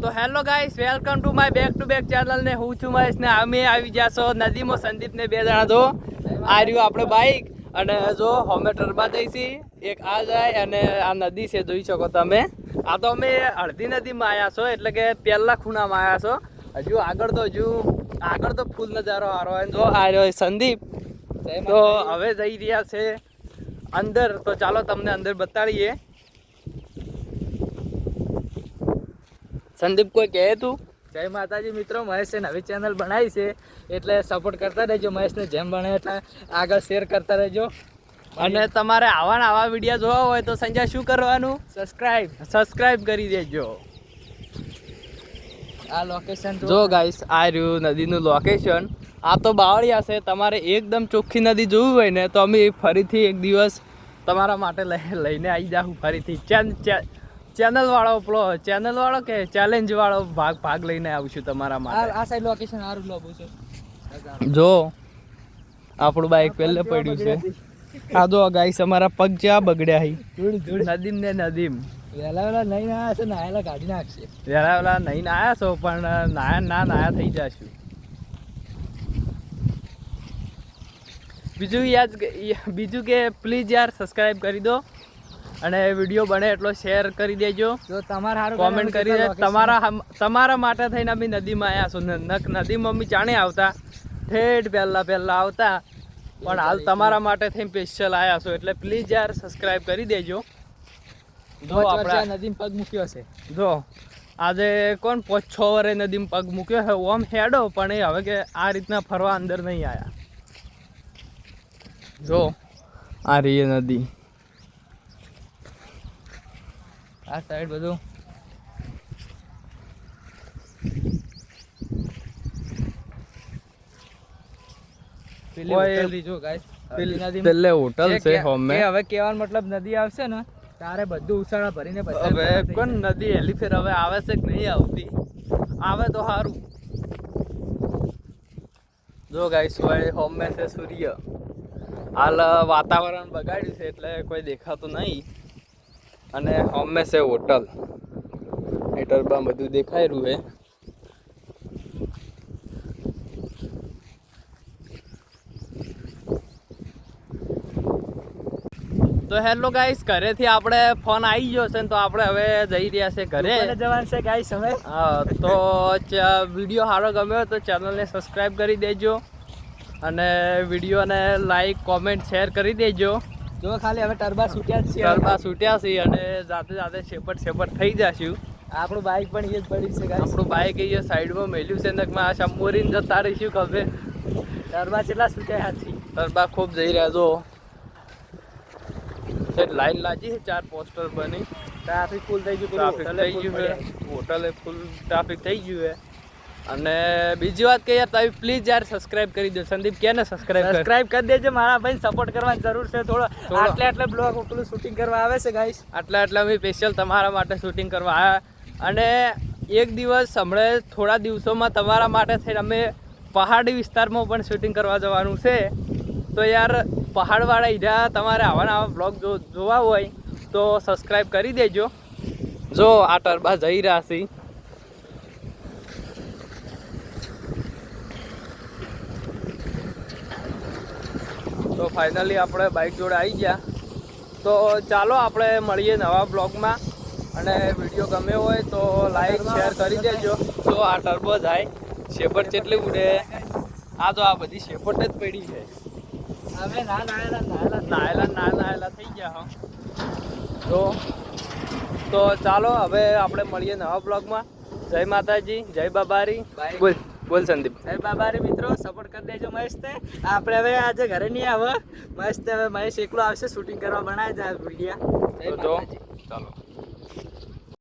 તો hello guys, welcome to my back to back channel ને હું છું મહેશ ને અમે આવી જાશો નદીમાં સંદીપ ને બે જણા જો આ રહ્યું આપણે બાઈક અને જો હોમે ટરબા જઈશી એક આ જાય અને આ નદી છે જોઈ શકો તમે. આ તો અમે અડધી નદીમાં આવ્યા છો એટલે કે પહેલા ખૂણામાં આવ્યા છો. આગળ તો ફૂલ નજારો હારો હોય જો આ રહ્યો સંદીપ. તો હવે જઈ રહ્યા છે અંદર, તો ચાલો તમને અંદર બતાડીએ. સંદીપ કોઈ કહે તું? જય માતાજી મિત્રો, મહેશે નવી ચેનલ બનાવી છે એટલે સપોર્ટ કરતા રહેજો. મહેશને જેમ બને એટલે આગળ શેર કરતા રહેજો. અને તમારે આવા વિડીયો જોવા હોય તો સંજય શું કરવાનું? સબસ્ક્રાઇબ કરી દેજો. આ લોકેશન જો ગાઈસ, આ રહ્યું નદીનું લોકેશન. આ તો બાવળિયા છે. તમારે એકદમ ચોખ્ખી નદી જોવી હોય ને તો અમે ફરીથી એક દિવસ તમારા માટે લઈને આવી જાઉં ફરીથી. ચેનલ વાળો કે ચેલેન્જ વાળો ભાગ લઈને આવશું તમારા માટે. આ સાઈડ લોકેશન સારું લોબું છે. જો આપણું બાઈક પહેલે પડ્યું છે. આ જો ગાઈસ અમારા પગ જ્યાં બગડ્યા નદીમ ને નદીમ. વેલા નહીં આવ્યા છે, નાયેલા કાઢી નાખશે. વેલા નહીં આવ્યા છો પણ નાયા થઈ જશું. બીજું કે પ્લીઝ યાર સબસ્ક્રાઇબ કરી દો અને વિડીયો બને એટલો શેર કરી દેજો. જો તમારે સારું કોમેન્ટ કરી દે. તમારા માટે થઈને અમે નદીમાં આવ્યા છો. નદીમાં અમે ચાણે આવતા, ઠેઠ પહેલા આવતા, પણ હાલ તમારા માટે થઈને સ્પેશિયલ આવ્યા છો. એટલે પ્લીઝ યાર સબસ્ક્રાઇબ કરી દેજો. જો આપણે નદીમાં પગ મૂક્યો છે. જો આજે કોણ 5-6 વરે નદીમાં પગ મૂક્યો છે. ઓમ હેડો પણ એ હવે કે આ રીતના ફરવા અંદર નહીં આવ્યા. જો આ રહી નદી. આ સાઈડ બધું પેલે હોટલ છે હોમે. હવે કહેવાનો મતલબ નદી આવશે ને તારે બધું ઉસાળા ભરીને હવે કોણ નદી હેલી ફેર હવે આવે છે કે નહીં આવતી? આવે તો સારું. જો ગાઈસ, હોમે છે સૂર્ય. હાલ વાતાવરણ બગાડ્યું છે એટલે કોઈ દેખાતું નહીં. અને હોમે છે હોટલ. હેટરમાં બધું દેખાઈ રહ્યું છે. તો હેલો ગાઈસ, ઘરેથી આપણે ફોન આવી ગયો છે તો આપણે હવે જઈ રહ્યા છે ઘરે જવાનું છે ગાઈસ હવે. હા, તો વિડીયો સારો ગમ્યો તો ચેનલને સબસ્ક્રાઈબ કરી દેજો અને વિડીયોને લાઈક કોમેન્ટ શેર કરી દેજો. જો ખાલી હવે ટરબા છૂટ્યા છે અને જાતે શેપટ થઈ જશું. આપણું બાઈક પણ એ જ પડી છે ગાઈસ. આપણું બાઈક એ સાઈડમાં મેલ્યું છે ને આ શંભોરીને જતા રહીશું. ખબર ટરબા કેટલા છૂટ્યા હતી? ટરબા ખૂબ જઈ રહ્યા. જો લાઈન લાગી છે, 4 પોસ્ટર બની. ટ્રાફિક ફૂલ થઈ ગયું. હોટલે ફૂલ ટ્રાફિક થઈ ગયું છે. અને બીજી વાત કે યાર તમે પ્લીઝ યાર સબસ્ક્રાઇબ કરી દો. સંદીપ કે ને સબસ્ક્રાઇબ કરી દેજો. મારા ભાઈ સપોર્ટ કરવાની જરૂર છે. થોડો આટલે બ્લોગ પેલું શૂટિંગ કરવા આવે છે ગાઈસ. આટલા અમે સ્પેશિયલ તમારા માટે શૂટિંગ કરવા આવ્યા. અને એક દિવસ હમણાં થોડા દિવસોમાં તમારા માટે થઈને અમે પહાડી વિસ્તારમાં પણ શૂટિંગ કરવા જવાનું છે. તો યાર પહાડવાળા ઈજા તમારે આવા બ્લોગ જોવા હોય તો સબસ્ક્રાઇબ કરી દેજો. જો આ ટરબા જઈ રહ્યા છે. તો ફાઇનલી આપણે બાઇક જોડે આવી ગયા. તો ચાલો આપણે મળીએ નવા બ્લોગમાં. અને વિડીયો ગમ્યો હોય તો લાઈક શેર કરી દેજો. તો આ ટર્બો જાય શેપટ કેટલી ઉડે. આ તો આ બધી શેપટ જ પડી છે. હવે નાયેલા થઈ ગયા. તો ચાલો હવે આપણે મળીએ નવા બ્લોગમાં. જય માતાજી, જય બાબારી. બોલ સંદીપ. જય બાબારી મિત્રો, સપોર્ટ કરી દેજો મહેશને. આપણે હવે આજે ઘરે નહીં આવે મહેશ. હવે મહેશ એકલો આવશે શૂટિંગ કરવા, બનાવી જાય વિડીયો. ચાલો.